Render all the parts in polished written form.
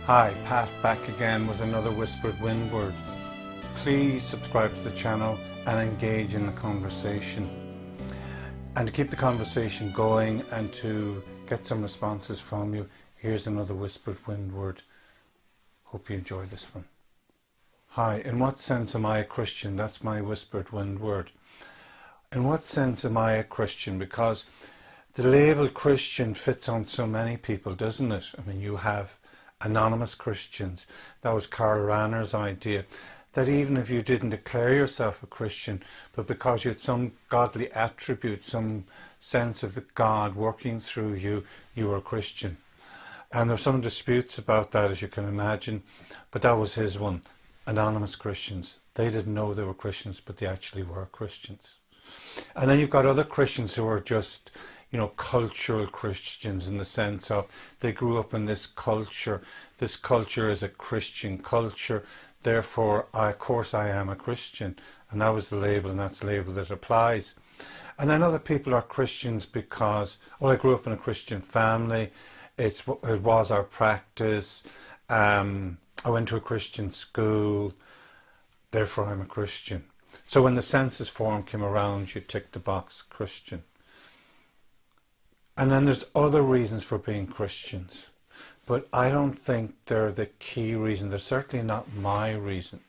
Hi, Pat back again with another Whispered Wind Word. Please subscribe to the channel and engage in the conversation. And to keep the conversation going and to get some responses from you, here's another Whispered Wind Word. Hope you enjoy this one. Hi, in what sense am I a Christian? That's my Whispered Wind Word. In what sense am I a Christian? Because the label Christian fits on so many people, doesn't it? I mean, you have anonymous Christians. That was Karl Rahner's idea, that even if you didn't declare yourself a Christian, but because you had some godly attribute, some sense of the God working through you, you were a Christian. And there's some disputes about that, as you can imagine, but that was his one. Anonymous Christians. They didn't know they were Christians, but they actually were Christians. And then you've got other Christians who are just, cultural Christians, in the sense of they grew up in this culture. This culture is a Christian culture, therefore of course I am a Christian, and that was the label, and that's the label that applies. And then other people are Christians because, well, I grew up in a Christian family, it was our practice, I went to a Christian school, therefore I'm a Christian. So when the census form came around, you ticked the box Christian. And then there's other reasons for being Christians, but I don't think they're the key reason. They're certainly not my reason.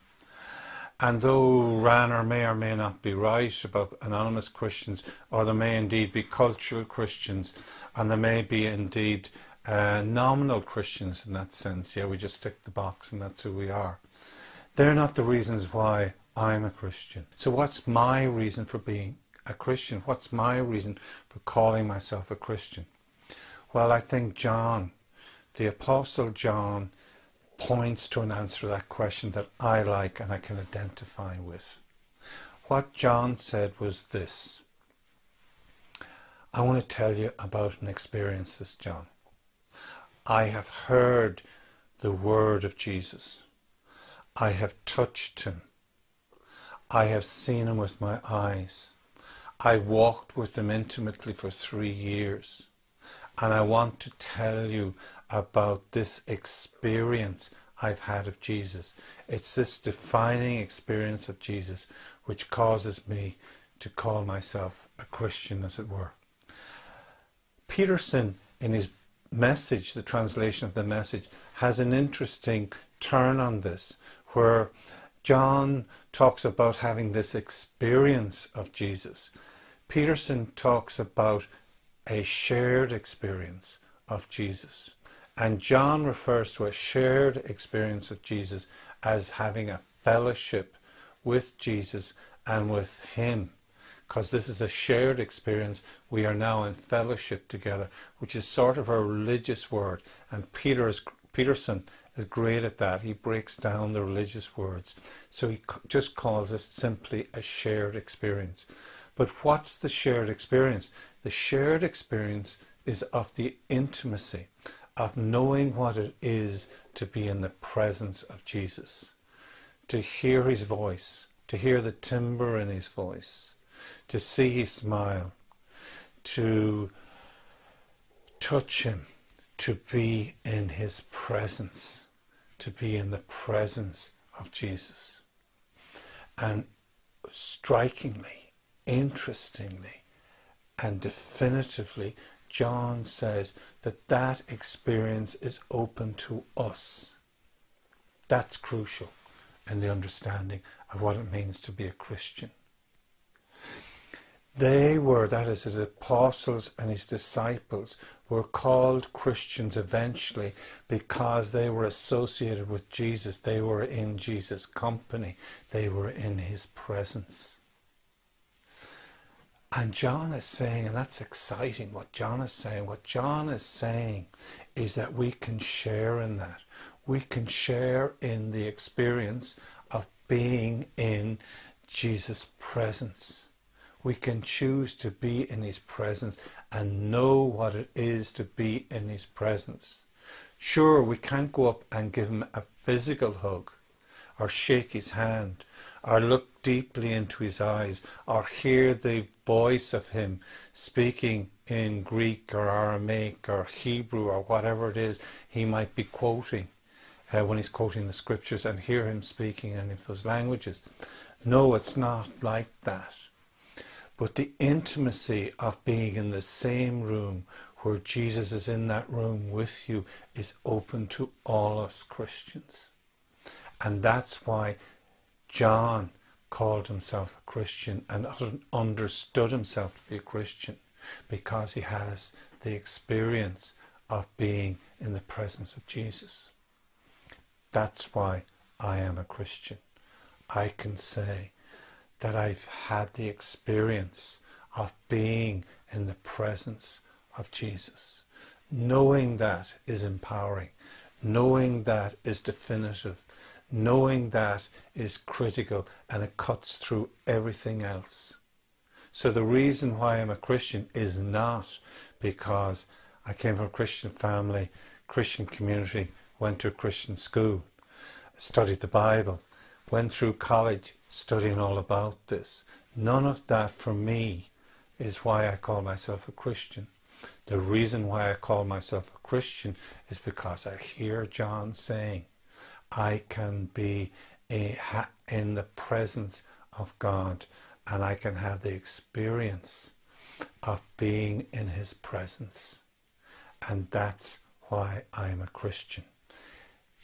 And though Rahner may or may not be right about anonymous Christians, or there may indeed be cultural Christians, and there may be indeed nominal Christians in that sense. Yeah, we just tick the box and that's who we are. They're not the reasons why I'm a Christian. So what's my reason for being a Christian? What's my reason for calling myself a Christian? Well, I think John, the Apostle John, points to an answer to that question that I like and I can identify with. What John said was this: I want to tell you about an experience, this John. I have heard the word of Jesus. I have touched him. I have seen him with my eyes. I walked with him intimately for 3 years. And I want to tell you about this experience I've had of Jesus. It's this defining experience of Jesus which causes me to call myself a Christian, as it were. Peterson, in his message, the translation of the Message, has an interesting turn on this, where John talks about having this experience of Jesus. Peterson talks about a shared experience of Jesus. And John refers to a shared experience of Jesus as having a fellowship with Jesus and with him. Because this is a shared experience, we are now in fellowship together, which is sort of a religious word. And Peterson is great at that. He breaks down the religious words. So he just calls it simply a shared experience. But what's the shared experience? The shared experience is of the intimacy, of knowing what it is to be in the presence of Jesus, to hear his voice, to hear the timbre in his voice, to see his smile, to touch him, to be in his presence, to be in the presence of Jesus. And strikingly, interestingly, and definitively, John says that that experience is open to us. That's crucial in the understanding of what it means to be a Christian. They were, that is, his apostles and his disciples, were called Christians eventually because they were associated with Jesus. They were in Jesus' company. They were in his presence. And John is saying, and that's exciting what John is saying. What John is saying is that we can share in that. We can share in the experience of being in Jesus' presence. We can choose to be in his presence and know what it is to be in his presence. Sure, we can't go up and give him a physical hug, or shake his hand, or look deeply into his eyes, or hear the voice of him speaking in Greek or Aramaic or Hebrew or whatever it is he might be quoting. when he's quoting the scriptures and hear him speaking in any of those languages. No, it's not like that. But the intimacy of being in the same room where Jesus is in that room with you is open to all us Christians. And that's why John called himself a Christian and understood himself to be a Christian, because he has the experience of being in the presence of Jesus. That's why I am a Christian. I can say that I've had the experience of being in the presence of Jesus. Knowing that is empowering. Knowing that is definitive. Knowing that is critical, and it cuts through everything else. So the reason why I'm a Christian is not because I came from a Christian family, Christian community, went to a Christian school, studied the Bible, went through college studying all about this. None of that for me is why I call myself a Christian. The reason why I call myself a Christian is because I hear John saying, I can be in the presence of God, and I can have the experience of being in his presence. And that's why I'm a Christian.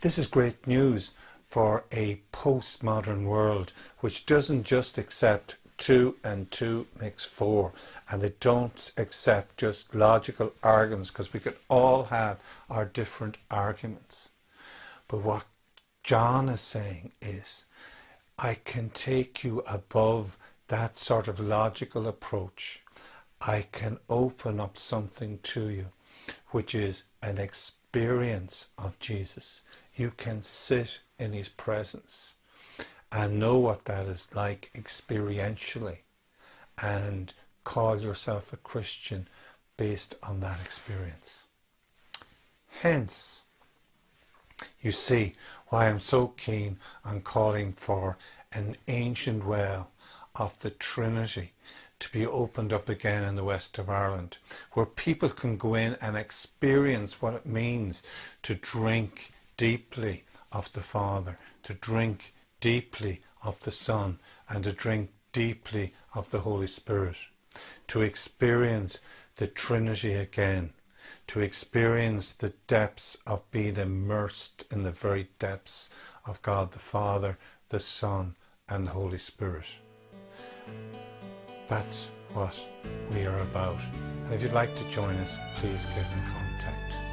This is great news for a postmodern world which doesn't just accept 2 and 2 makes 4, and they don't accept just logical arguments, because we could all have our different arguments. But what John is saying is, I can take you above that sort of logical approach. I can open up something to you, which is an experience of Jesus. You can sit in his presence and know what that is like experientially, and call yourself a Christian based on that experience. Hence, you see why I'm so keen on calling for an ancient well of the Trinity to be opened up again in the west of Ireland, where people can go in and experience what it means to drink deeply of the Father, to drink deeply of the Son, and to drink deeply of the Holy Spirit, to experience the Trinity again, to experience the depths of being immersed in the very depths of God the Father, the Son, and the Holy Spirit. That's what we are about. And if you'd like to join us, please get in contact.